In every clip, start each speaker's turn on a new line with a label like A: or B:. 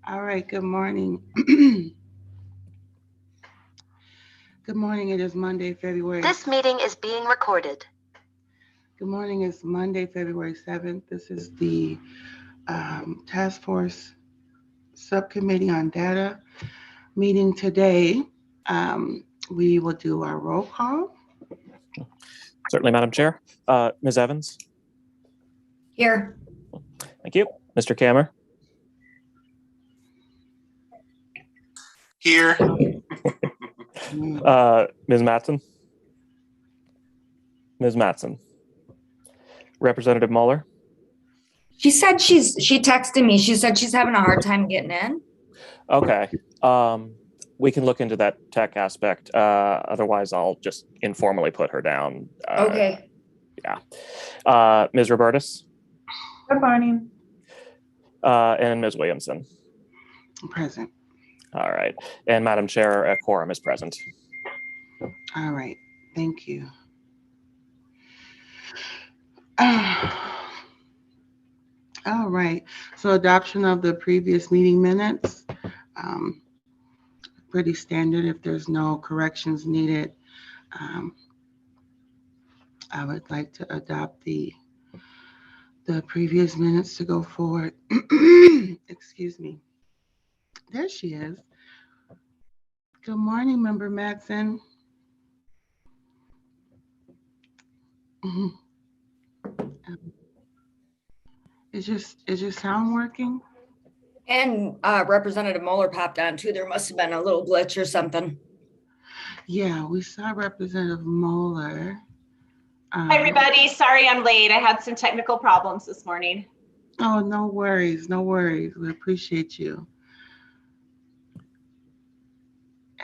A: All right, good morning. Good morning. It is Monday, February.
B: This meeting is being recorded.
A: Good morning. It's Monday, February 7th. This is the Task Force Subcommittee on Data meeting today. We will do our roll call.
C: Certainly, Madam Chair. Ms. Evans?
D: Here.
C: Thank you. Mr. Kammer?
E: Here.
C: Ms. Mattson? Ms. Mattson? Representative Mueller?
D: She said she texted me. She said she's having a hard time getting in.
C: Okay. We can look into that tech aspect. Otherwise, I'll just informally put her down.
D: Okay.
C: Yeah. Ms. Robertus?
F: Good morning.
C: And Ms. Williamson?
A: Present.
C: All right. And Madam Chair, a quorum is present.
A: All right. Thank you. All right. So adoption of the previous meeting minutes. Pretty standard. If there's no corrections needed, I would like to adopt the previous minutes to go forward. Excuse me. There she is. Good morning, Member Mattson. Is your sound working?
D: And Representative Mueller popped on too. There must have been a little glitch or something.
A: Yeah, we saw Representative Mueller.
F: Hi, everybody. Sorry I'm late. I had some technical problems this morning.
A: Oh, no worries. No worries. We appreciate you.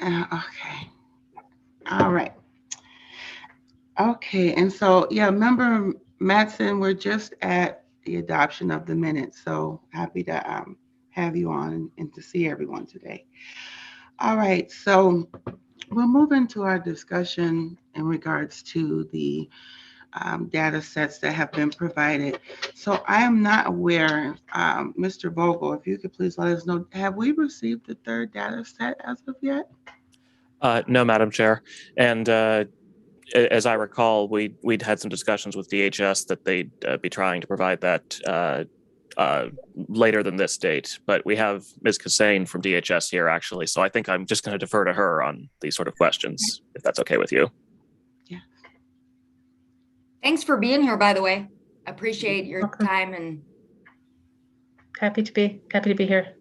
A: Okay. All right. Okay. And so, yeah, Member Mattson, we're just at the adoption of the minutes. So happy to have you on and to see everyone today. All right. So we'll move into our discussion in regards to the data sets that have been provided. So I am not aware, Mr. Vogel, if you could please let us know, have we received the third data set as of yet?
C: No, Madam Chair. And as I recall, we'd had some discussions with DHS that they'd be trying to provide that later than this date. But we have Ms. Kassane from DHS here, actually. So I think I'm just going to defer to her on these sort of questions, if that's okay with you.
A: Yeah.
D: Thanks for being here, by the way. I appreciate your time and
F: Happy to be here.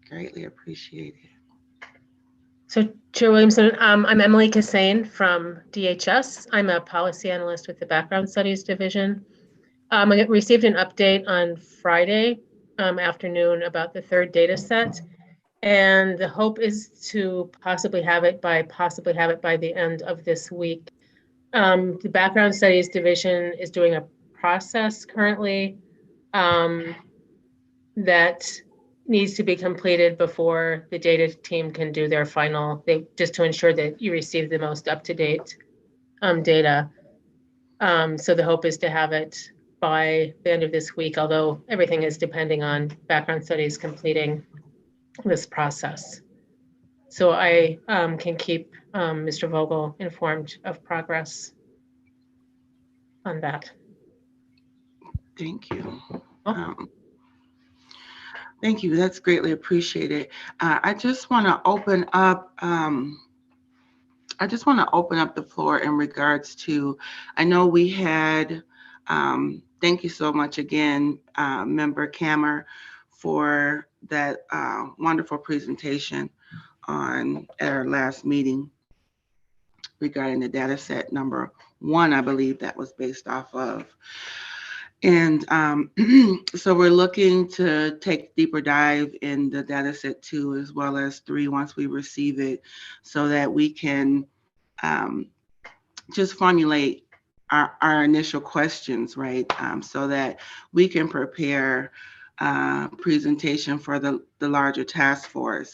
A: Greatly appreciate it.
F: So, Chair Williamson, I'm Emily Kassane from DHS. I'm a policy analyst with the Background Studies Division. I received an update on Friday afternoon about the third data set, and the hope is to possibly have it by the end of this week. The Background Studies Division is doing a process currently that needs to be completed before the data team can do their final, just to ensure that you receive the most up-to-date data. So the hope is to have it by the end of this week, although everything is depending on Background Studies completing this process. So I can keep Mr. Vogel informed of progress on that.
A: Thank you. Thank you. That's greatly appreciated. I just want to open up. The floor in regards to. I know we had. Thank you so much again, Member Kammer, for that wonderful presentation at our last meeting regarding the data set number 1, I believe that was based off of. And so we're looking to take a deeper dive in the data set 2 as well as 3 once we receive it, so that we can just formulate our initial questions, right? So that we can prepare a presentation for the larger task force,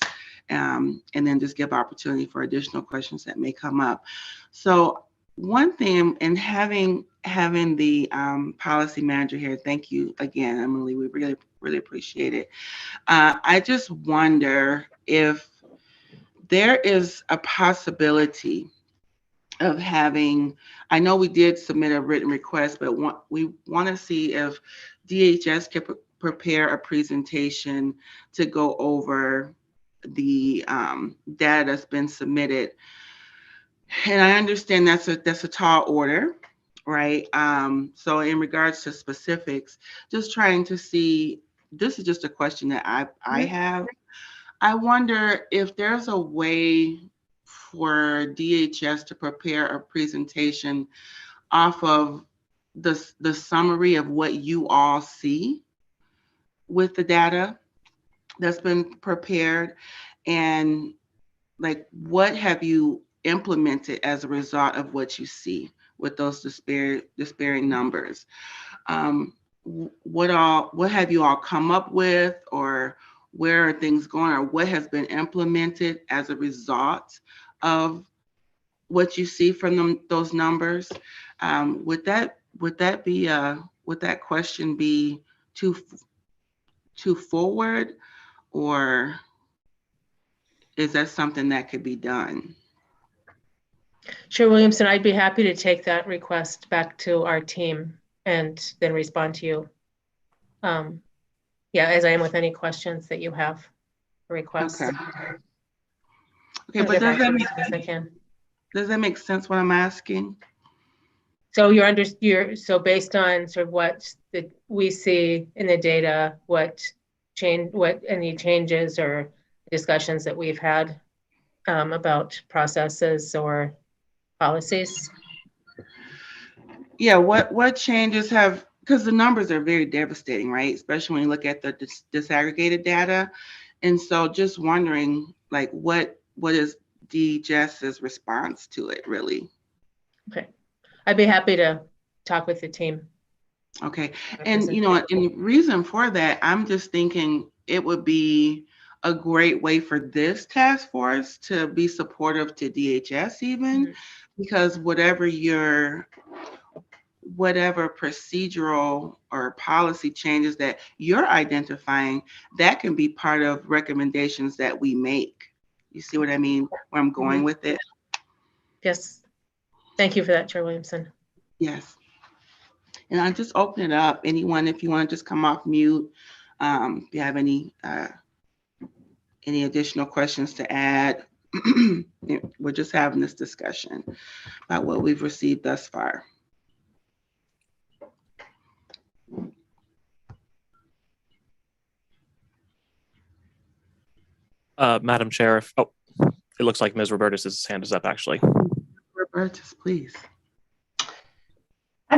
A: and then just give opportunity for additional questions that may come up. So one thing, and having the policy manager here, thank you again, Emily. We really appreciate it. I just wonder if there is a possibility of having. I know we did submit a written request, but we want to see if DHS can prepare a presentation to go over the data that's been submitted. And I understand that's a tall order, right? So in regards to specifics, just trying to see. This is just a question that I have. I wonder if there's a way for DHS to prepare a presentation off of the summary of what you all see with the data that's been prepared, and like what have you implemented as a result of what you see with those despairing numbers. What have you all come up with, or where are things going, or what has been implemented as a result of what you see from those numbers? Would that question be too too forward, or is that something that could be done?
F: Chair Williamson, I'd be happy to take that request back to our team and then respond to you. Yeah, as I am with any questions that you have, requests.
A: Okay.
F: I'll
A: But
F: get back to you as soon as I can.
A: does that make sense what I'm asking?
F: So so based on sort of what we see in the data, what any changes or discussions that we've had about processes or policies?
A: Yeah, what changes have, because the numbers are very devastating, right? Especially when you look at the disaggregated data. And so just wondering, like, what is DHS's response to it, really?
F: Okay, I'd be happy to talk with the team.
A: Okay, and and the reason for that, I'm just thinking it would be a great way for this task force to be supportive to DHS even, because whatever procedural or policy changes that you're identifying, that can be part of recommendations that we make. You see what I mean, where I'm going with it?
F: Yes. Thank you for that, Chair Williamson.
A: Yes. And I'll just open it up. Anyone, if you want to just come off mute, if you have any additional questions to add, we're just having this discussion about what we've received thus far.
C: Madam Chair, it looks like Ms. Roberta's hand is up, actually.
A: Robertus, please.
E: I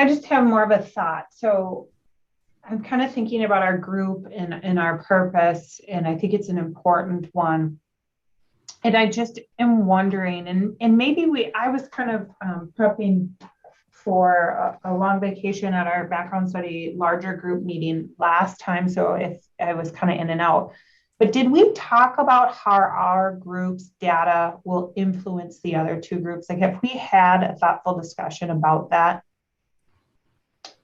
E: just have more of a thought. So I'm kind of thinking about our group and our purpose, and I think it's an important one. And I just am wondering, and maybe I was kind of prepping for a long vacation at our background study larger group meeting last time. So if I was kind of in and out, but did we talk about how our group's data will influence the other two groups? Like, have we had a thoughtful discussion about that?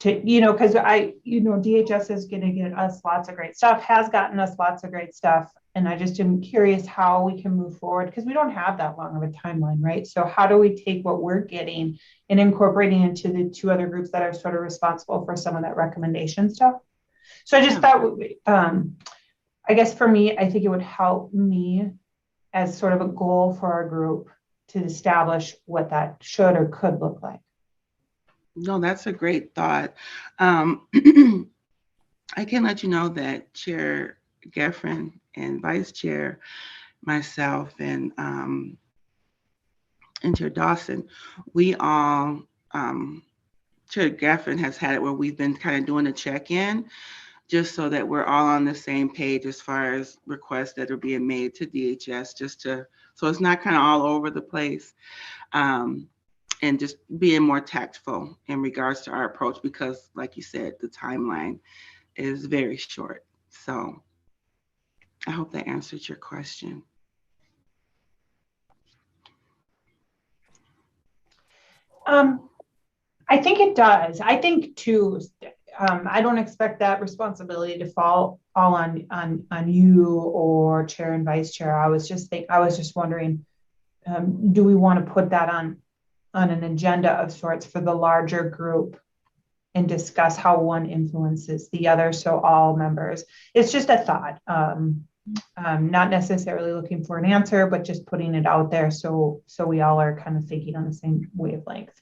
E: Because DHS is going to get us lots of great stuff, has gotten us lots of great stuff. And I just am curious how we can move forward, because we don't have that long of a timeline, right? So how do we take what we're getting and incorporating into the two other groups that are sort of responsible for some of that recommendation stuff? So I just thought, I guess for me, I think it would help me as sort of a goal for our group to establish what that should or could look like.
A: No, that's a great thought. I can let you know that Chair Geffen and Vice Chair, myself, and Chair Dawson, we all, Chair Geffen has had it where we've been kind of doing a check-in, just so that we're all on the same page as far as requests that are being made to DHS, so it's not kind of all over the place. And just being more tactful in regards to our approach, because like you said, the timeline is very short. So I hope that answered your question.
E: I think it does. I think too, I don't expect that responsibility to fall all on you or chair and vice chair. I was just wondering, do we want to put that on an agenda of sorts for the larger group and discuss how one influences the other, so all members? It's just a thought. Not necessarily looking for an answer, but just putting it out there so we all are kind of thinking on the same wavelength.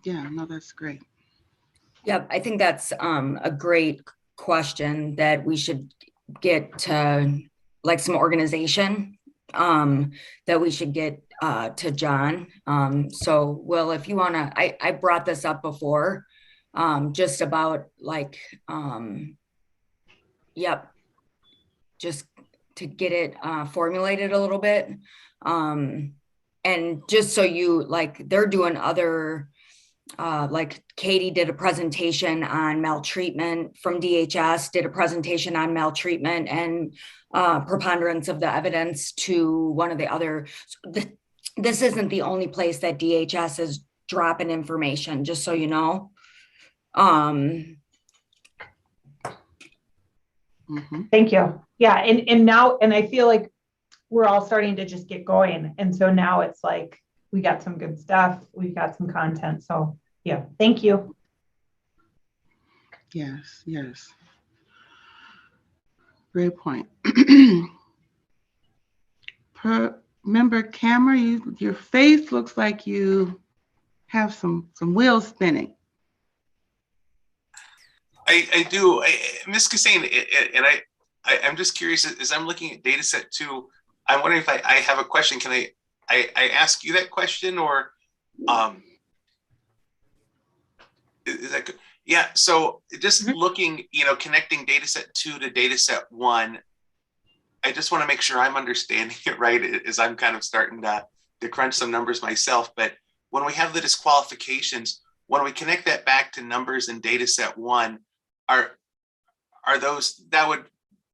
A: Yeah, no, that's great.
D: Yep, I think that's a great question that we should get to, like, some organization that we should get to John. So, Will, if you want to, I brought this up before, just about like, yep, just to get it formulated a little bit. And just so you, like, they're doing other, like Katie did a presentation on maltreatment from DHS, did a presentation on maltreatment and preponderance of the evidence to one of the other. This isn't the only place that DHS is dropping information, just so you know.
E: Thank you. Yeah, and now, and I feel like we're all starting to just get going. And so now it's like, we got some good stuff. We've got some content. So yeah, thank you.
A: Yes, yes. Great point. Member Cameron, your face looks like you have some wheels spinning.
G: I do, Ms. Cassane, and I'm just curious, as I'm looking at data set 2, I'm wondering if I have a question. Can I ask you that question, or is that good? Yeah, so just looking, connecting data set 2 to data set 1, I just want to make sure I'm understanding it right as I'm kind of starting to crunch some numbers myself. But when we have the disqualifications, when we connect that back to numbers in data set 1, are those, that would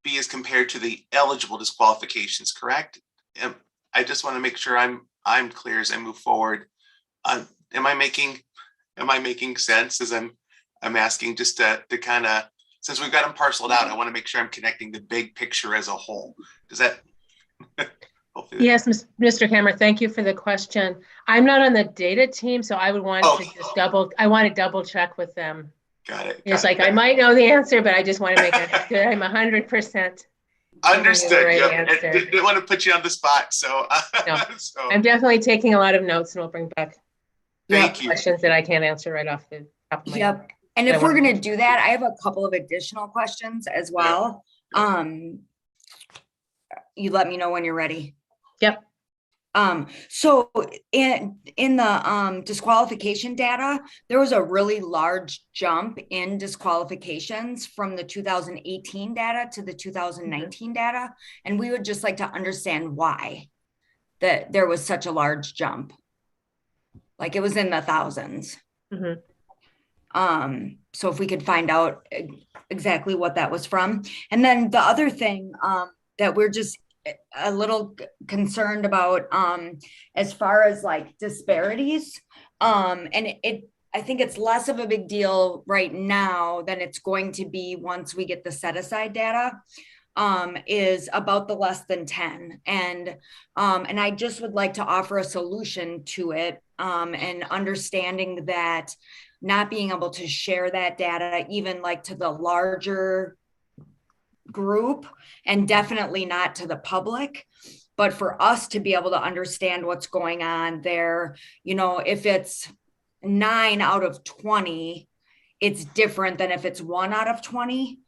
G: be as compared to the eligible disqualifications, correct? I just want to make sure I'm clear as I move forward. Am I making sense as I'm asking, just to kind of, since we've got them parceled out, I want to make sure I'm connecting the big picture as a whole. Does that?
F: Yes, Mr. Cameron, thank you for the question. I'm not on the data team, so I would want to just double check with them.
G: Got it.
F: It's like, I might know the answer, but I just want to make sure I'm 100%
G: understood.
F: Right,
G: yep. Didn't want to put you on the spot, so,
F: no. So I'm definitely taking a lot of notes, and we'll bring back
G: thank you.
F: questions that I can't answer right off the top of my head.
D: And if we're going to do that, I have a couple of additional questions as well. You let me know when you're ready.
F: Yep.
D: So in the disqualification data, there was a really large jump in disqualifications from the 2018 data to the 2019 data. And we would just like to understand why that there was such a large jump. Like, it was in the thousands. So if we could find out exactly what that was from. And then the other thing that we're just a little concerned about, as far as like disparities, and I think it's less of a big deal right now than it's going to be once we get the set aside data, is about the less than 10. And I just would like to offer a solution to it, and understanding that not being able to share that data, even like to the larger group, and definitely not to the public, but for us to be able to understand what's going on there. If it's 9 out of 20, it's different than if it's 1 out of 20.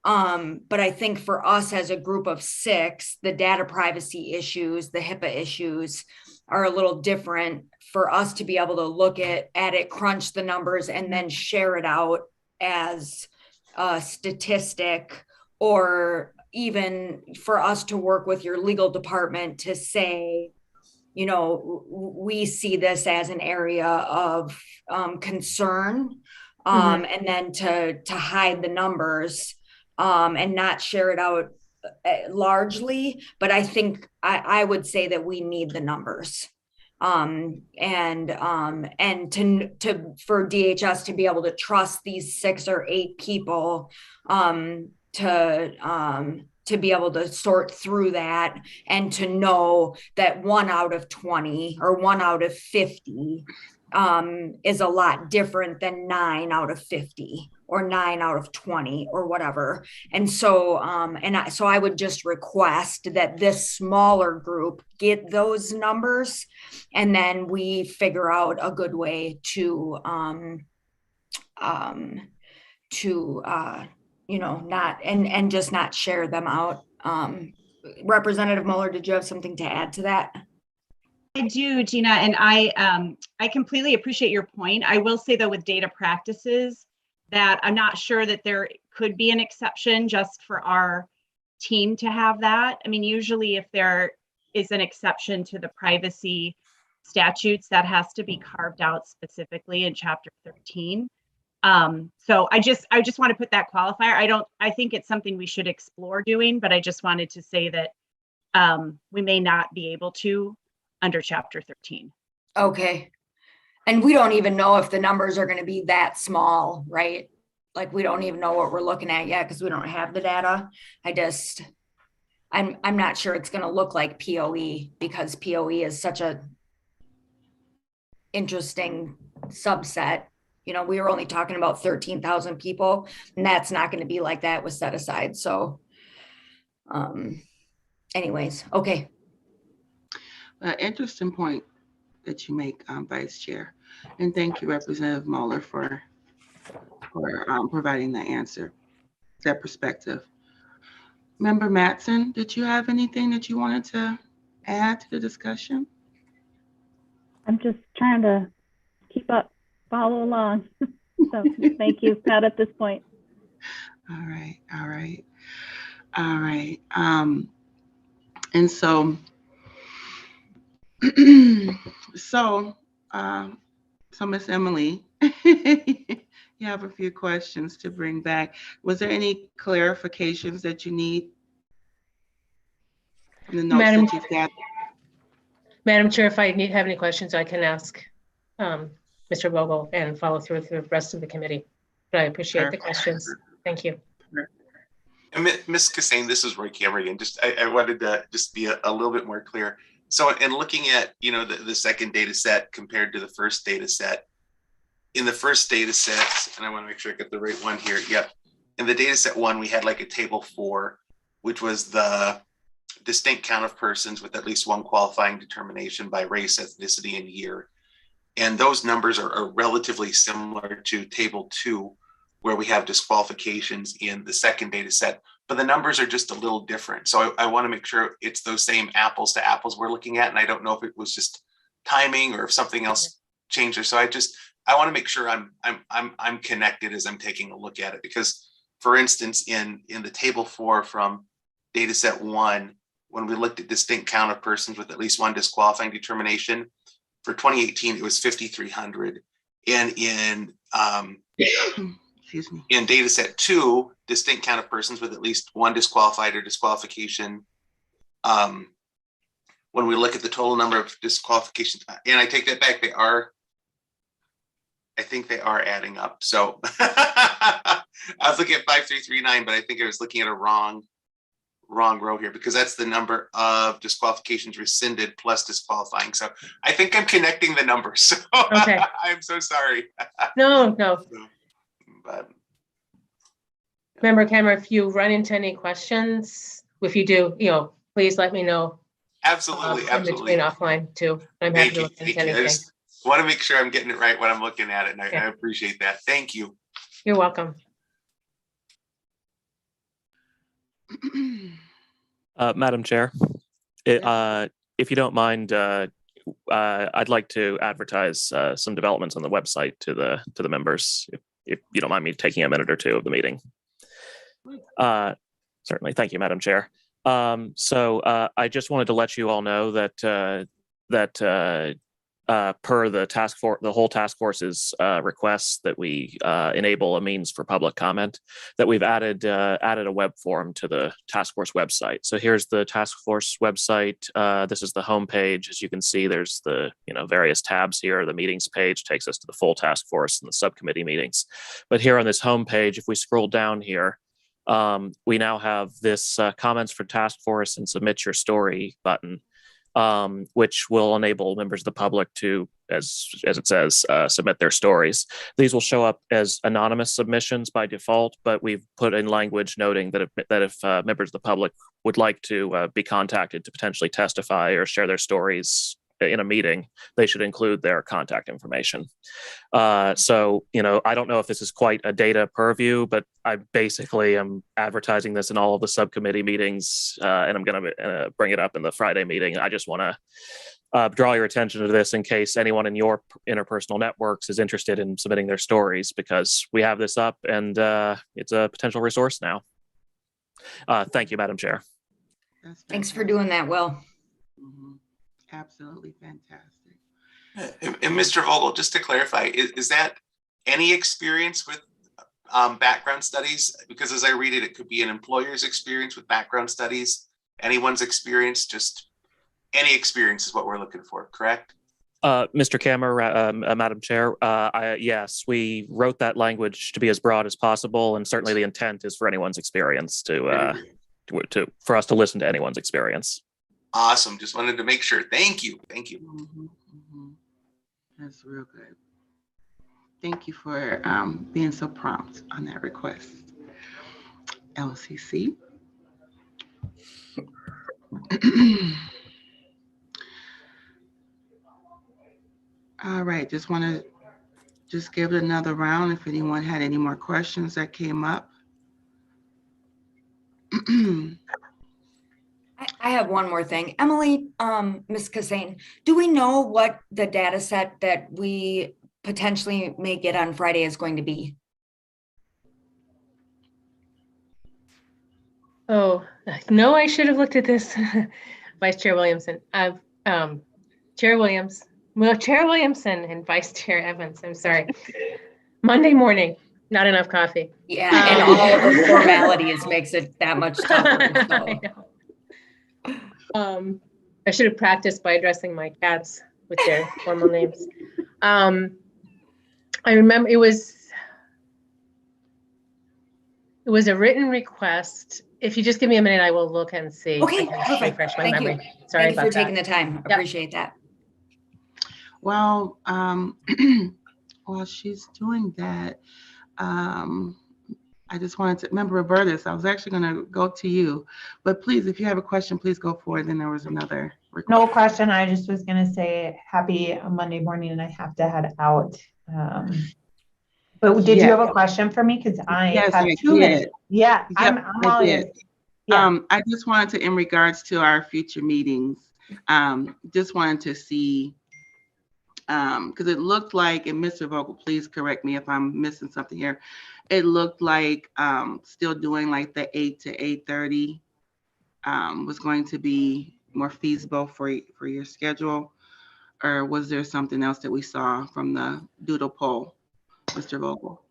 D: But I think for us as a group of 6, the data privacy issues, the HIPAA issues are a little different for us to be able to look at it, crunch the numbers, and then share it out as a statistic, or even for us to work with your legal department to say, we see this as an area of concern, and then to hide the numbers, and not share it out largely. But I think I would say that we need the numbers. and to for DHS to be able to trust these 6 or 8 people to be able to sort through that and to know that 1 out of 20 or 1 out of 50 is a lot different than 9 out of 50 or 9 out of 20 or whatever. And so, so I would just request that this smaller group get those numbers, and then we figure out a good way to not and just not share them out. Representative Mueller, did you have something to add to that?
H: I do, Gina, and I completely appreciate your point. I will say though, with data practices, that I'm not sure that there could be an exception just for our team to have that. I mean, usually if there is an exception to the privacy statutes, that has to be carved out specifically in Chapter 13. So I just want to put that qualifier. I think it's something we should explore doing, but I just wanted to say that we may not be able to under Chapter 13.
D: Okay. And we don't even know if the numbers are going to be that small, right? Like we don't even know what we're looking at yet because we don't have the data. I'm not sure it's going to look like POE because POE is such a interesting subset. You know, we were only talking about 13,000 people, and that's not going to be like that with set aside. So anyways, okay.
A: Interesting point that you make, Vice Chair. And thank you, Representative Mueller, for providing that answer, that perspective. Member Mattson, did you have anything that you wanted to add to the discussion?
I: I'm just trying to keep up, follow along. So thank you, Pat, at this point.
A: All right, all right, all right. And so, so Miss Emily, you have a few questions to bring back. Was there any clarifications that you need from the notes that you've got?
F: Madam Chair, if I have any questions, I can ask Mr. Vogel and follow through with the rest of the committee. But I appreciate the questions. Thank you.
G: And Ms. Kassane, this is Roy Cameron. I wanted to just be a little bit more clear. So in looking at, the second data set compared to the first data set, in the first data set, and I want to make sure I get the right one here. Yep. In the data set 1, we had like a table 4, which was the distinct count of persons with at least one qualifying determination by race, ethnicity, and year. And those numbers are relatively similar to table 2, where we have disqualifications in the second data set, but the numbers are just a little different. So I want to make sure it's those same apples to apples we're looking at. And I don't know if it was just timing or if something else changed there. So I want to make sure I'm connected as I'm taking a look at it, because for instance, in the table 4 from data set 1, when we looked at distinct count of persons with at least one disqualifying determination, for 2018, it was 5,300. And in in data set 2, distinct count of persons with at least one disqualified or disqualification. When we look at the total number of disqualifications, and I take that back, I think they are adding up. So I was looking at 5,339, but I think I was looking at a wrong row here, because that's the number of disqualifications rescinded plus disqualifying. So I think I'm connecting the numbers. So
F: Okay.
G: I'm so sorry.
F: No.
G: But
F: Member Cameron, if you run into any questions, if you do, please let me know.
G: absolutely.
F: In between offline too. I'm happy to look
G: Thank
F: into
G: you. I
F: anything.
G: just want to make sure I'm getting it right when I'm looking at it, and I appreciate that. Thank you.
F: You're welcome.
C: Madam Chair, if you don't mind, I'd like to advertise some developments on the website to the members, if you don't mind me taking a minute or two of the meeting. Certainly, thank you, Madam Chair. So I just wanted to let you all know that per the whole task force's requests that we enable a means for public comment, that we've added a web form to the task force website. So here's the task force website. This is the home page. As you can see, there's the various tabs here. The meetings page takes us to the full task force and the subcommittee meetings. But here on this home page, if we scroll down here, we now have this comments for task force and submit your story button, which will enable members of the public to, as it says, submit their stories. These will show up as anonymous submissions by default, but we've put in language noting that if members of the public would like to be contacted to potentially testify or share their stories in a meeting, they should include their contact information. So, I don't know if this is quite a data purview, but I basically am advertising this in all of the subcommittee meetings, and I'm going to bring it up in the Friday meeting. I just want to draw your attention to this in case anyone in your interpersonal networks is interested in submitting their stories, because we have this up and it's a potential resource now. Thank you, Madam Chair.
D: Thanks for doing that, Will.
A: Mm-hmm. Absolutely fantastic.
G: And Mr. Vogel, just to clarify, is that any experience with background studies? Because as I read it, it could be an employer's experience with background studies, anyone's experience, just any experience is what we're looking for, correct?
C: Mr. Kammer, Madam Chair, yes, we wrote that language to be as broad as possible, and certainly the intent is for anyone's experience for us to listen to anyone's experience.
G: Awesome. Just wanted to make sure. Thank you. Thank you.
A: Mm-hmm, mm-hmm. That's real good. Thank you for being so prompt on that request. LCC. All right. Just want to give it another round if anyone had any more questions that came up.
D: I have one more thing. Emily, Ms. Kassane, do we know what the data set that we potentially may get on Friday is going to be?
F: Oh, no, I should have looked at this. Vice Chair Williamson. Chair Williamson and Vice Chair Evans, I'm sorry. Monday morning, not enough coffee.
D: Yeah, and all of the formalities makes it that much tougher. So.
F: I know. I should have practiced by addressing my cats with their formal names. I remember it was a written request. If you just give me a minute, I will look and see.
D: Okay,
F: I can
D: perfect.
F: refresh my
D: Thank
F: memory.
D: you.
F: Sorry
D: Thank you
F: about
D: for taking
F: that.
D: the time.
F: Yep.
D: Appreciate that.
A: Well, while she's doing that, I just wanted to remember, Robertus, I was actually going to go to you, but please, if you have a question, please go for it. Then there was another request.
E: No question. I just was going to say happy Monday morning and I have to head out. But did you have a question for me? Because I have 2 minutes. Yeah,
A: yep,
E: I'm all in.
A: Yeah. I just wanted to, in regards to our future meetings, just wanted to see, because it looked like, and Mr. Vogel, please correct me if I'm missing something here. It looked like still doing like the 8 to 8:30 was going to be more feasible for your schedule, or was there something else that we saw from the doodle poll, Mr. Vogel?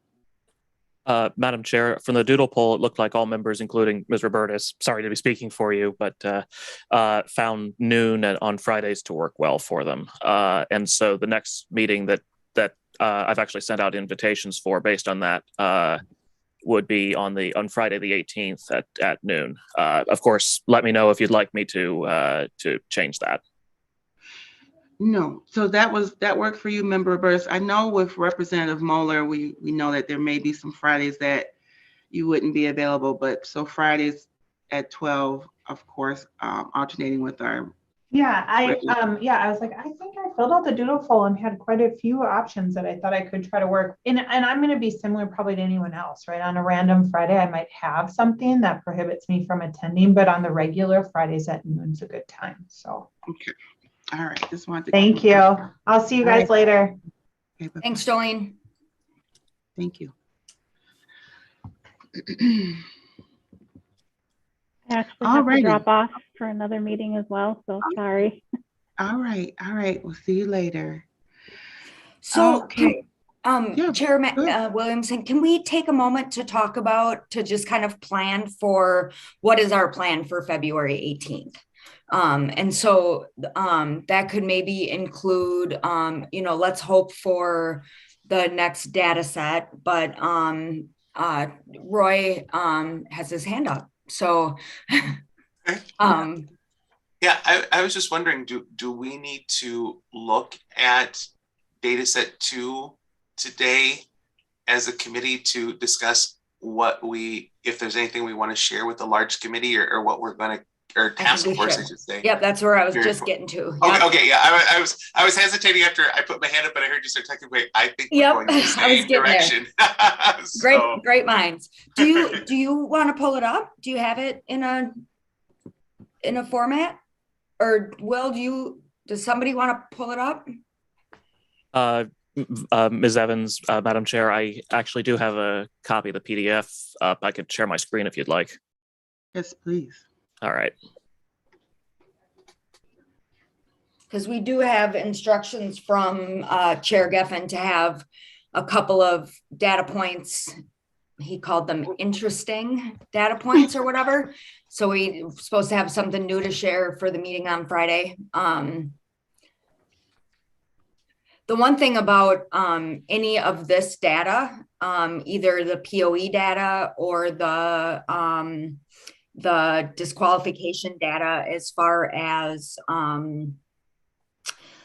C: Madam Chair, from the doodle poll, it looked like all members, including Ms. Robertus, sorry to be speaking for you, but found noon on Fridays to work well for them. And so the next meeting that I've actually sent out invitations for based on that would be on Friday the 18th at noon. Of course, let me know if you'd like me to change that.
A: No, so that worked for you, Member Burst. I know with Representative Moeller, we know that there may be some Fridays that you wouldn't be available, but so Fridays at 12, of course, alternating with our.
E: Yeah, I was like, I think I filled out the doodle poll and had quite a few options that I thought I could try to work. And I'm going to be similar probably to anyone else, right? On a random Friday, I might have something that prohibits me from attending, but on the regular Fridays at noon's a good time. So. Okay.
A: All right. Just wanted to.
E: Thank you. I'll see you guys later.
A: Okay,
D: thanks, Jolene.
A: Thank you.
I: I actually have to drop off for another meeting as well, so sorry.
A: All right. We'll see you later.
D: So,
A: Okay. Yeah,
D: Chairman
A: good.
D: Williamson, can we take a moment to talk about, to just kind of plan for what is our plan for February 18th? And so that could maybe include, let's hope for the next data set, but Roy has his hand up. So,
G: Okay.
D: um,
G: Yeah, I was just wondering, do we need to look at data set 2 today as a committee to discuss if there's anything we want to share with the large committee, or what we're going to, or task force, I should say.
D: Yep, that's where I was
G: Very
D: just
G: cool.
D: getting to.
G: Okay,
D: Yep.
G: okay, yeah, I was hesitating after I put my hand up, but I heard you start talking. Wait, I think we're
D: Yep,
G: going in the
D: I was
G: same
D: getting there.
G: direction.
D: Great minds. Do you want to pull it up? Do you have it in a format? Or does somebody want to pull it up?
C: Ms. Evans, Madam Chair, I actually do have a copy of the PDF up. I could share my screen if you'd like.
A: Yes, please.
C: All right.
D: Because we do have instructions from Chair Geffen to have a couple of data points. He called them interesting data points or whatever. So we're supposed to have something new to share for the meeting on Friday. The one thing about any of this data, either the POE data or the disqualification data, as far as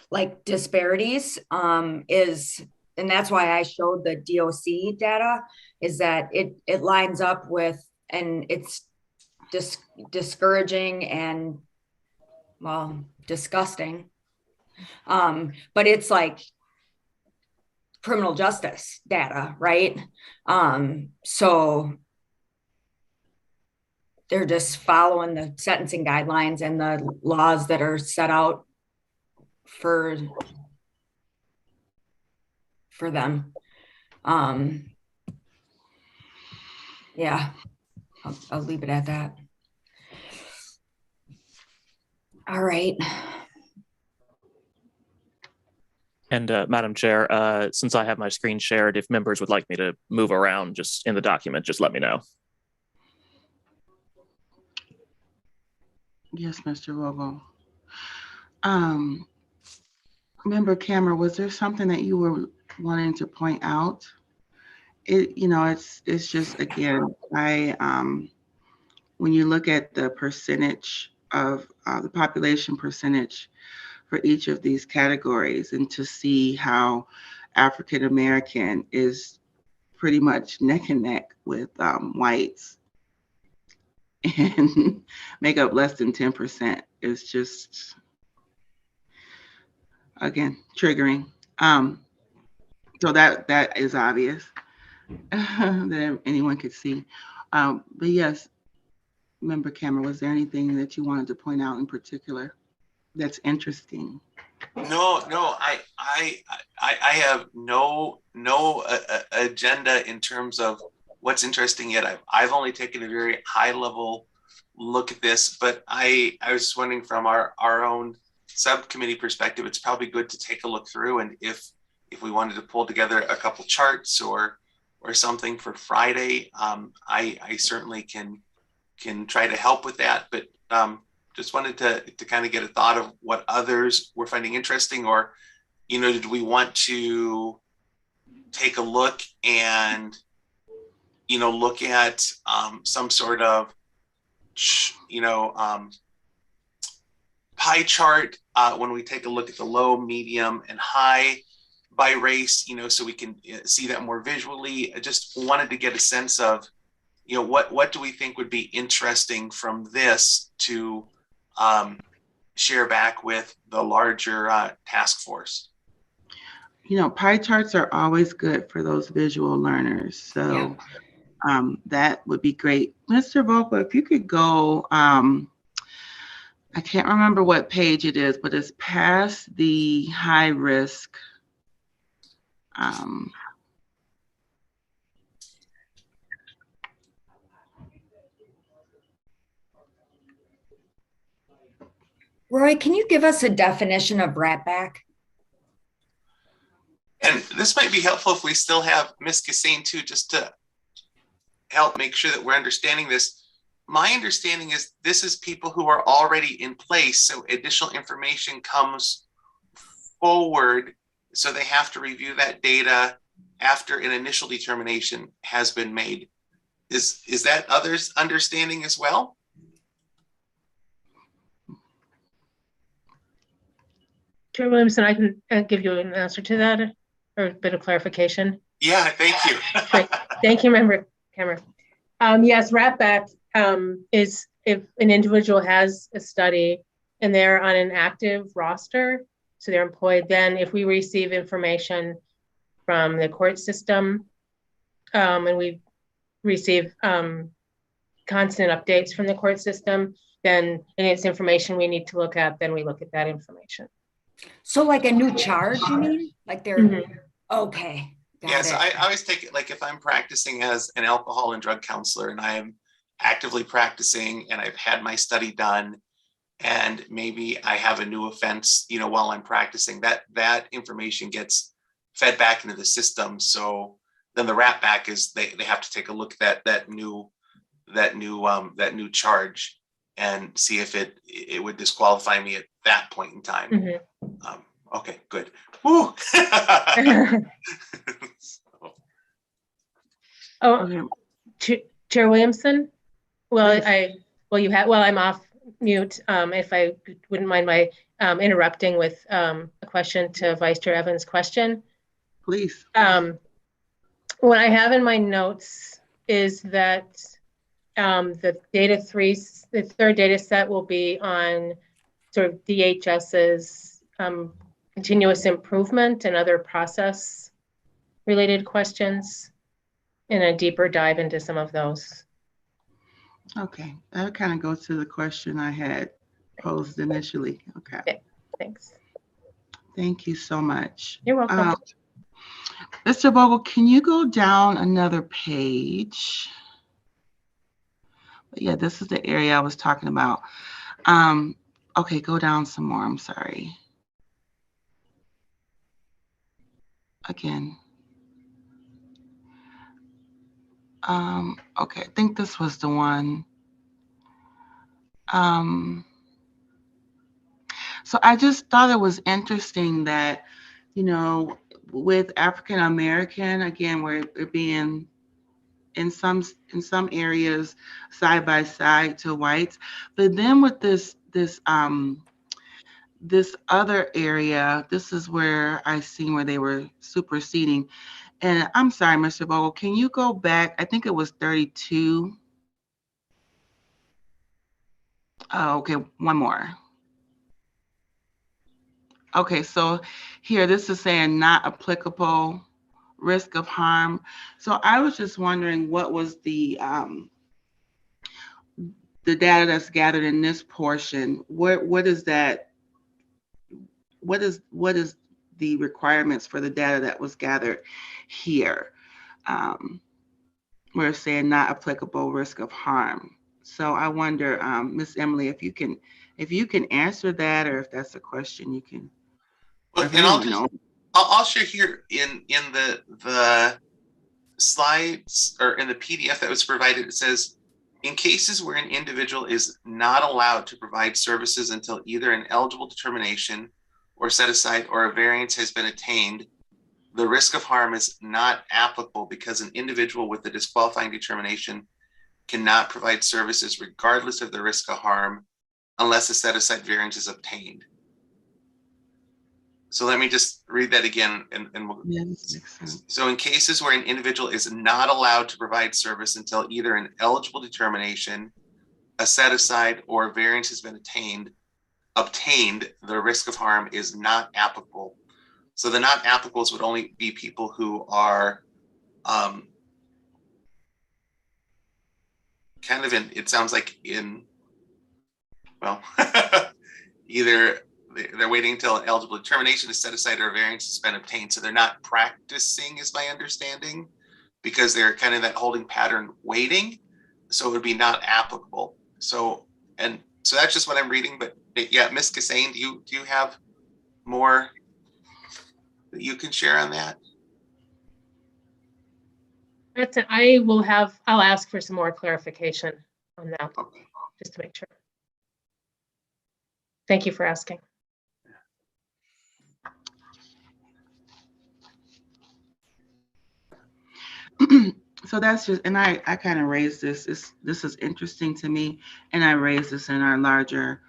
D: like disparities, is, and that's why I showed the DOC data, is that it lines up with, and it's discouraging and, well, disgusting. But it's like criminal justice data, right? So they're just following the sentencing guidelines and the laws that are set out for them. Yeah, I'll leave it at that. All right.
C: And Madam Chair, since I have my screen shared, if members would like me to move around just in the document, just let me know.
A: Yes, Mr. Vogel. Member Cameron, was there something that you were wanting to point out? It's just, again, when you look at the percentage of the population percentage for each of these categories, and to see how African American is pretty much neck and neck with whites and make up less than 10%, is just, again, triggering. So that is obvious that anyone could see. But yes, Member Cameron, was there anything that you wanted to point out in particular that's interesting?
G: No, I have no agenda in terms of what's interesting yet. I've only taken a very high level look at this, but I was just wondering from our own subcommittee perspective, it's probably good to take a look through, and if we wanted to pull together a couple charts or something for Friday, I certainly can try to help with that. But just wanted to kind of get a thought of what others were finding interesting, or, did we want to take a look and, look at some sort of, pie chart when we take a look at the low, medium, and high by race, so we can see that more visually. I just wanted to get a sense of, what do we think would be interesting from this to share back with the larger task force.
A: Pie charts are always good for those visual learners. So that would be great. Mr. Vogel, if you could go, I can't remember what page it is, but it's past the high risk.
D: Roy, can you give us a definition of ratback?
G: And this might be helpful if we still have Ms. Cassane too, just to help make sure that we're understanding this. My understanding is this is people who are already in place, so additional information comes forward, so they have to review that data after an initial determination has been made. Is that others' understanding as well?
F: Chair Williamson, I can give you an answer to that, or a bit of clarification.
G: Yeah, thank you.
F: Great. Thank you, Member Cameron. Yes, wrap back is if an individual has a study and they're on an active roster, so they're employed, then if we receive information from the court system and we receive constant updates from the court system, then and it's information we need to look at, then we look at that information.
D: So like a new charge, you mean? Like they're, okay.
G: Yeah, so I always take it like if I'm practicing as an alcohol and drug counselor and I am actively practicing and I've had my study done and maybe I have a new offense, you know, while I'm practicing, that information gets fed back into the system. So then the wrap back is they have to take a look at that new charge and see if it would disqualify me at that point in time. Okay, good. Woo.
F: Oh, Chair Williamson. Well, I'm off mute. If I wouldn't mind my interrupting with a question to Vice Chair Evans' question.
A: Please.
F: What I have in my notes is that the third data set will be on sort of DHS's continuous improvement and other process related questions, and a deeper dive into some of those.
A: Okay, that kind of goes to the question I had posed initially. Okay.
F: Thanks.
A: Thank you so much.
F: You're welcome.
A: Mr. Vogel, can you go down another page? Yeah, this is the area I was talking about. Okay, go down some more. I'm sorry. Again. Okay, I think this was the one. So I just thought it was interesting that, you know, with African American, again, we're being in some areas side by side to whites, but then with this other area, this is where I seen where they were superseding. And I'm sorry, Mr. Vogel, can you go back? I think it was 32. Oh, okay, one more. Okay, so here, this is saying not applicable, risk of harm. So I was just wondering what was the data that's gathered in this portion. What is that? What is the requirements for the data that was gathered here? We're saying not applicable, risk of harm. So I wonder, Miss Emily, if you can answer that, or if that's a question you can.
G: Well, and I'll share here in the slides or in the PDF that was provided. It says, in cases where an individual is not allowed to provide services until either an eligible determination or set aside or a variance has been attained, the risk of harm is not applicable because an individual with a disqualifying determination cannot provide services regardless of the risk of harm unless a set aside variance is obtained. So let me just read that again. So in cases where an individual is not allowed to provide service until either an eligible determination, a set aside, or a variance has been obtained, the risk of harm is not applicable. So the not applicables would only be people who are kind of in, it sounds like either they're waiting until an eligible determination is set aside or a variance has been obtained. So they're not practicing, is my understanding, because they're kind of that holding pattern waiting. So it would be not applicable. So that's just what I'm reading. But yeah, Ms. Cassane, do you have more that you can share on that?
F: I'll ask for some more clarification on that,
G: Okay.
F: just to make sure. Thank you for asking.
A: So that's just, and I kind of raised this. This is interesting to me, and I raised this in our larger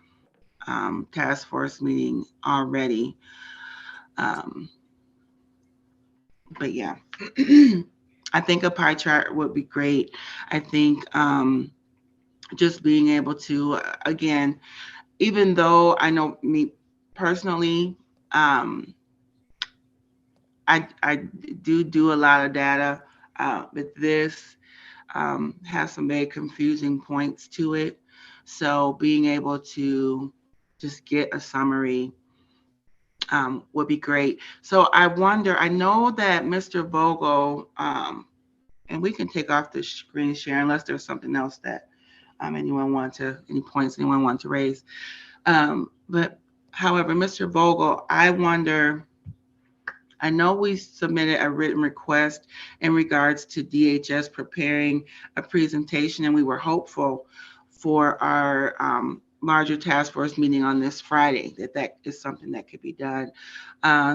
A: task force meeting already. But yeah, I think a pie chart would be great. I think just being able to, again, even though I know me personally, I do a lot of data, but this has some very confusing points to it. So being able to just get a summary would be great. So I wonder, I know that Mr. Vogel, and we can take off the screen share unless there's something else that any points anyone want to raise. But however, Mr. Vogel, I wonder, I know we submitted a written request in regards to DHS preparing a presentation, and we were hopeful for our larger task force meeting on this Friday that is something that could be done.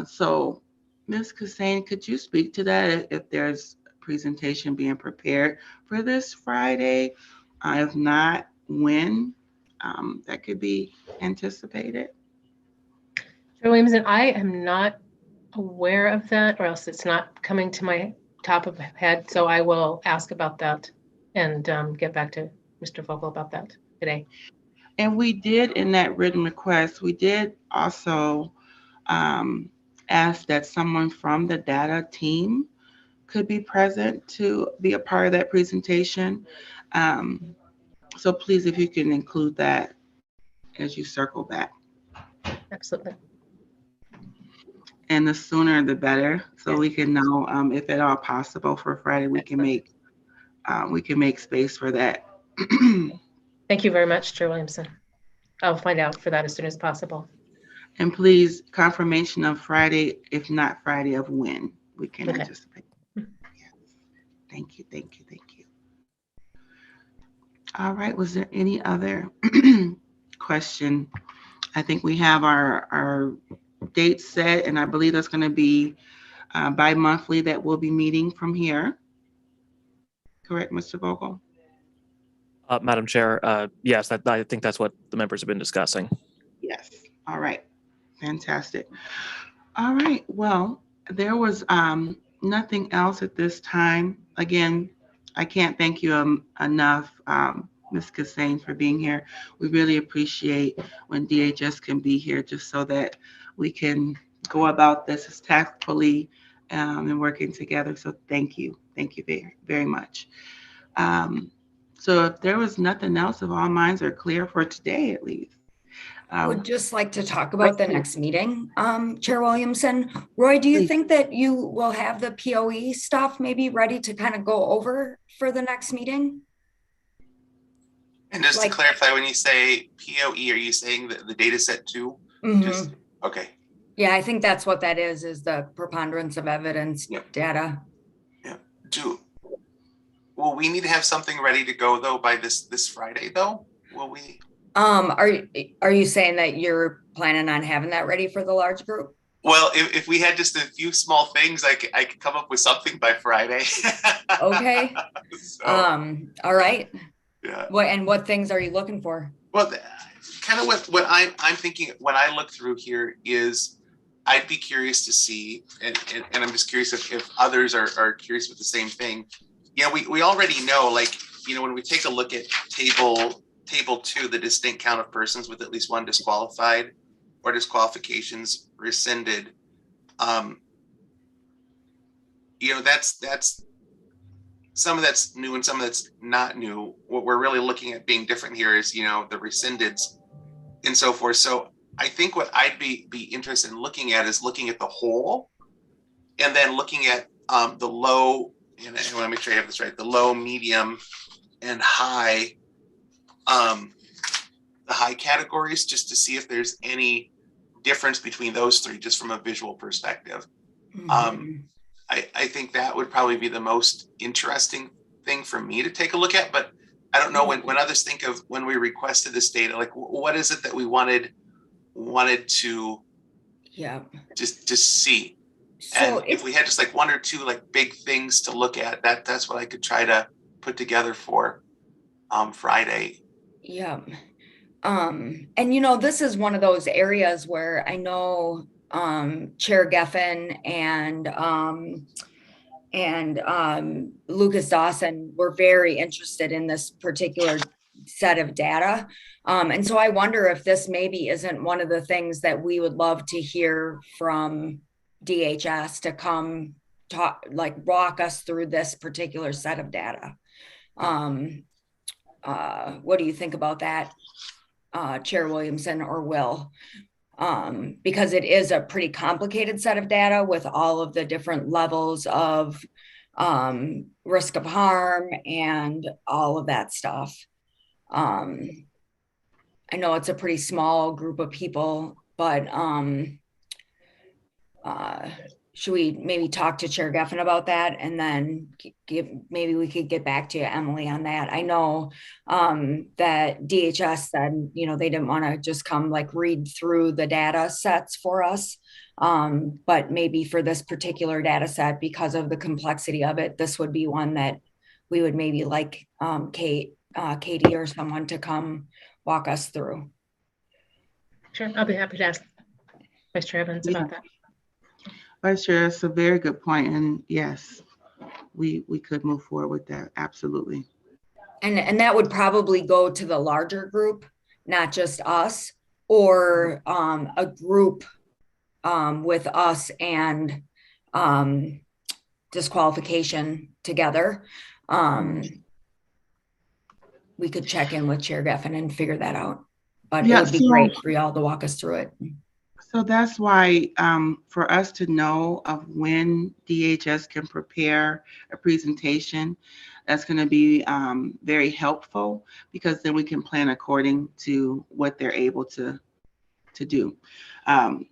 A: So, Ms. Kassane, could you speak to that if there's a presentation being prepared for this Friday? If not, when that could be anticipated?
F: Chair Williamson, I am not aware of that, or else it's not coming to my top of my head. So I will ask about that and get back to Mr. Vogel about that today.
A: And we did, in that written request, we did also ask that someone from the data team could be present to be a part of that presentation. So please, if you can include that as you circle back.
F: Absolutely.
A: And the sooner the better, so we can know if at all possible for Friday, we can make space for that.
F: Thank you very much, Chair Williamson. I'll find out for that as soon as possible.
A: And please, confirmation of Friday, if not Friday, of when we can anticipate. Yes. Thank you, thank you, thank you. All right, was there any other question? I think we have our date set, and I believe that's going to be bi-monthly that we'll be meeting from here. Correct, Mr. Vogel?
C: Madam Chair, yes, I think that's what the members have been discussing.
A: Yes. All right. Fantastic. All right. Well, there was nothing else at this time. Again, I can't thank you enough, Ms. Kassane, for being here. We really appreciate when DHS can be here just so that we can go about this as tactfully and working together. So thank you. Thank you very, very much. So if there was nothing else, if all minds are clear for today, at least.
D: I would just like to talk about the next meeting, Chair Williamson. Roy, do you
A: Please.
D: think that you will have the POE stuff maybe ready to kind of go over for the next meeting?
G: And just to clarify, when you say POE, are you saying the data set too?
D: Mm-hmm.
G: Okay.
D: Yeah, I think that's what that is the preponderance of evidence data.
G: Yeah. Will we need to have something ready to go though by this Friday though? Will we?
D: Are you saying that you're planning on having that ready for the large group?
G: Well, if we had just a few small things, I could come up with something by Friday.
D: Okay.
G: So,
D: all right.
G: Yeah.
D: What things are you looking for?
G: Well, kind of what I'm thinking when I look through here is I'd be curious to see, and I'm just curious if others are curious with the same thing. Yeah, we already know, like, when we take a look at table 2, the distinct count of persons with at least one disqualified or disqualifications rescinded. That's some of that's new and some of that's not new. What we're really looking at being different here is, the rescindeds and so forth. So I think what I'd be interested in looking at is looking at the whole, and then looking at the low, and I want to make sure I have this right, the low, medium, and high, the high categories, just to see if there's any difference between those three, just from a visual perspective.
D: Mm-hmm.
G: I think that would probably be the most interesting thing for me to take a look at. But I don't know when others think of when we requested this data, like what is it that we wanted to just see.
D: So
G: And if we had just like one or two like big things to look at, that's what I could try to put together for Friday.
D: yeah. And this is one of those areas where I know Chair Geffen and Lucas Dawson were very interested in this particular set of data. And so I wonder if this maybe isn't one of the things that we would love to hear from DHS to come talk, like walk us through this particular set of data. What do you think about that, Chair Williamson or Will? Because it is a pretty complicated set of data with all of the different levels of risk of harm and all of that stuff. I know it's a pretty small group of people, but should we maybe talk to Chair Geffen about that, and then maybe we could get back to you, Emily, on that. I know that DHS said, they didn't want to just come like read through the data sets for us. But maybe for this particular data set, because of the complexity of it, this would be one that we would maybe like Katie or someone to come walk us through.
F: Sure, I'll be happy to ask Vice Chair Evans about that.
A: Vice Chair, that's a very good point. And yes, we could move forward with that. Absolutely.
D: And that would probably go to the larger group, not just us, or a group with us and disqualification together. We could check in with Chair Geffen and figure that out. But it would be great for y'all to walk us through it.
A: So that's why for us to know of when DHS can prepare a presentation, that's going to be very helpful, because then we can plan according to what they're able to do. So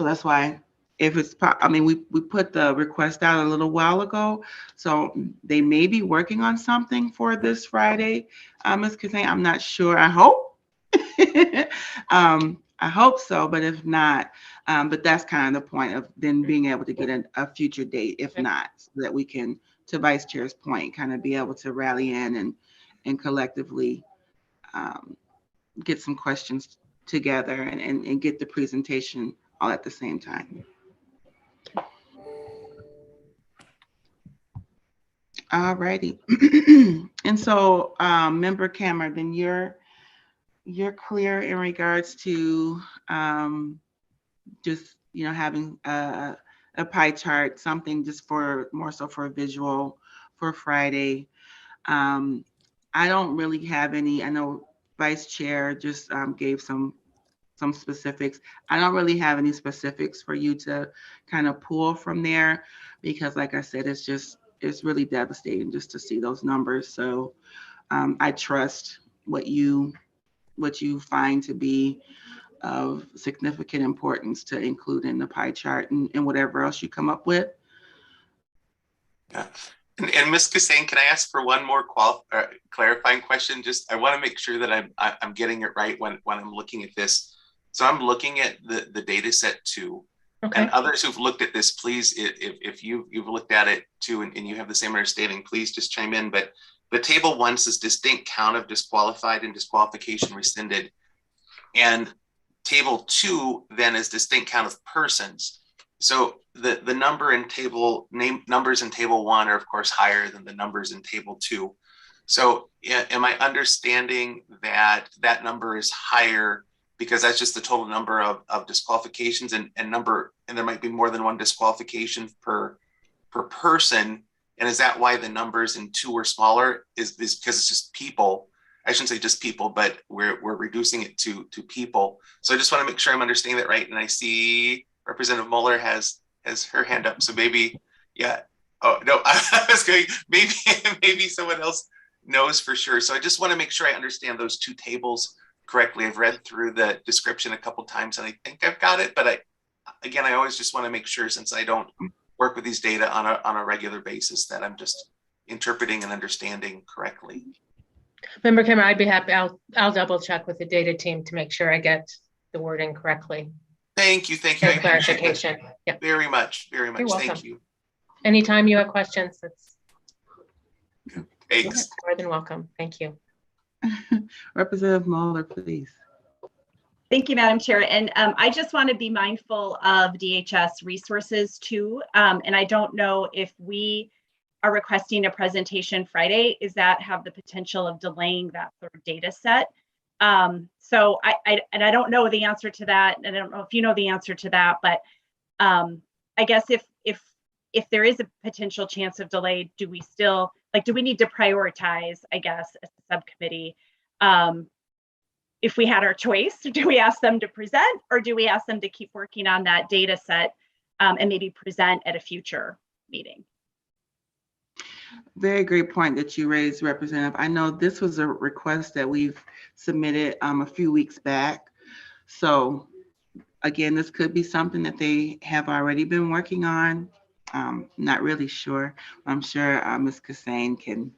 A: that's why if it's, we put the request out a little while ago, so they may be working on something for this Friday. Ms. Kazan, I'm not sure. I hope. I hope so, but if not, but that's kind of the point of then being able to get a future date, if not, so that we can, to Vice Chair's point, kind of be able to rally in and collectively get some questions together and get the presentation all at the same time. All righty. And so, Member Cameron, then you're clear in regards to just having a pie chart, something just for more so for a visual for Friday. I don't really have any. I know Vice Chair just gave some specifics. I don't really have any specifics for you to kind of pull from there, because like I said, it's really devastating just to see those numbers. So I trust what you find to be of significant importance to include in the pie chart and whatever else you come up with.
G: Yeah. And Ms. Kazan, can I ask for one more clarifying question? Just I want to make sure that I'm getting it right when I'm looking at this. So I'm looking at the data set too. Okay. And others who've looked at this, please, if you've looked at it too and you have the same understanding, please just chime in. But the table 1 says distinct count of disqualified and disqualification rescinded. And table 2 then is distinct count of persons. So the numbers in table 1 are of course higher than the numbers in table 2. So am I understanding that number is higher because that's just the total number of disqualifications and there might be more than one disqualification per person? And is that why the numbers in 2 are smaller? Is because it's just people? I shouldn't say just people, but we're reducing it to people. So I just want to make sure I'm understanding that right. And I see Representative Mueller has her hand up. So maybe, yeah. Oh no, I was going. Maybe someone else knows for sure. So I just want to make sure I understand those 2 tables correctly. I've read through the description a couple of times, and I think I've got it. But I always just want to make sure, since I don't work with these data on a regular basis, that I'm just interpreting and understanding correctly.
F: Member Cameron, I'd be happy. I'll double check with the data team to make sure I get the wording correctly.
G: Thank you. Thank you.
F: And clarification. Yeah.
G: Very much. Very much.
F: You're welcome.
G: Thank you.
F: Anytime you have questions, it's
G: Thanks.
F: more than welcome. Thank you.
A: Representative Muller, please.
H: Thank you, Madam Chair. And I just want to be mindful of DHS resources too. And I don't know if we are requesting a presentation Friday, is that have the potential of delaying that sort of data set? So I don't know the answer to that. And I don't know if you know the answer to that, but I guess if there is a potential chance of delay, do we still, like, do we need to prioritize, I guess, as a subcommittee? If we had our choice, do we ask them to present, or do we ask them to keep working on that data set and maybe present at a future meeting?
A: Very great point that you raised, Representative. I know this was a request that we've submitted a few weeks back. So again, this could be something that they have already been working on. Not really sure. I'm sure Ms. Kassane can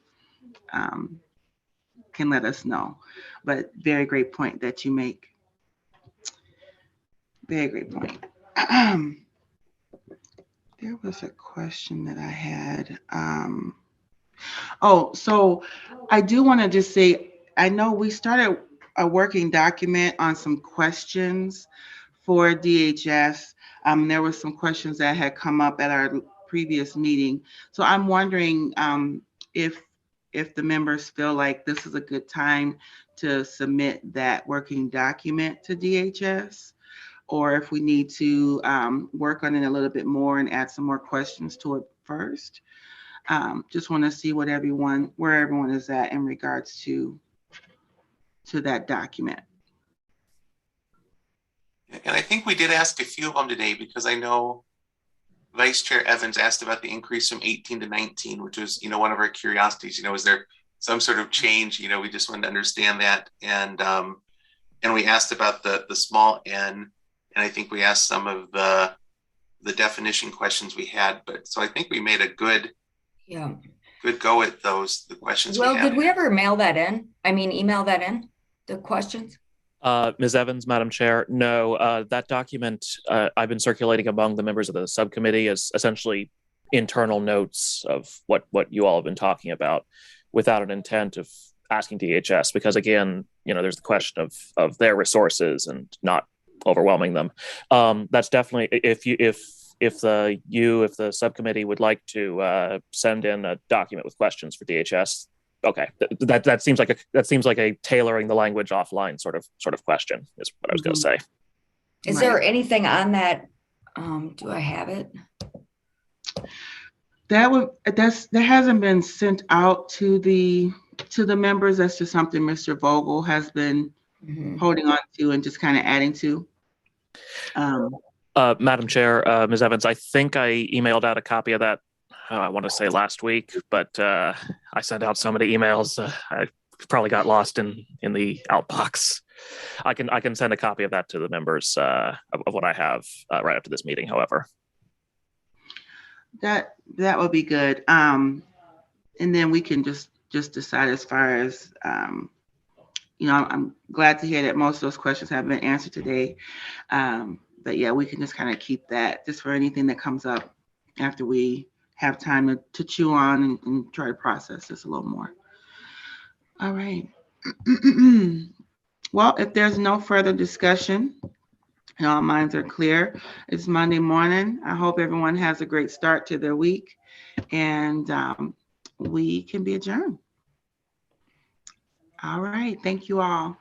A: let us know. But very great point that you make. Very great point. There was a question that I had. So I do want to just say, I know we started a working document on some questions for DHS. There were some questions that had come up at our previous meeting. So I'm wondering if the members feel like this is a good time to submit that working document to DHS, or if we need to work on it a little bit more and add some more questions to it first. Just want to see where everyone is at in regards to that document.
G: And I think we did ask a few of them today, because I know Vice Chair Evans asked about the increase from 18 to 19, which was, one of our curiosities. Is there some sort of change? We just wanted to understand that. And we asked about the small n, and I think we asked some of the definition questions we had. But so I think we made a good go at the questions.
D: Well, did we ever mail that in? I mean, email that in, the questions?
C: Ms. Evans, Madam Chair, no, that document I've been circulating among the members of the subcommittee is essentially internal notes of what you all have been talking about, without an intent of asking DHS, because again, there's the question of their resources and not overwhelming them. That's definitely, if the subcommittee would like to send in a document with questions for DHS, okay, that seems like a tailoring the language offline sort of question is what I was going to say.
D: Is there anything on that? Do I have it?
A: That hasn't been sent out to the members. That's just something Mr. Vogel has been holding on to and just kind of adding to.
C: Madam Chair, Ms. Evans, I think I emailed out a copy of that. I want to say last week, but I sent out so many emails. I probably got lost in the outbox. I can send a copy of that to the members of what I have right after this meeting. However,
A: that would be good. And then we can just decide as far as I'm glad to hear that most of those questions have been answered today. But yeah, we can just kind of keep that just for anything that comes up after we have time to chew on and try to process this a little more. All right. Well, if there's no further discussion and all minds are clear, it's Monday morning. I hope everyone has a great start to their week, and we can be adjourned. All right. Thank you all.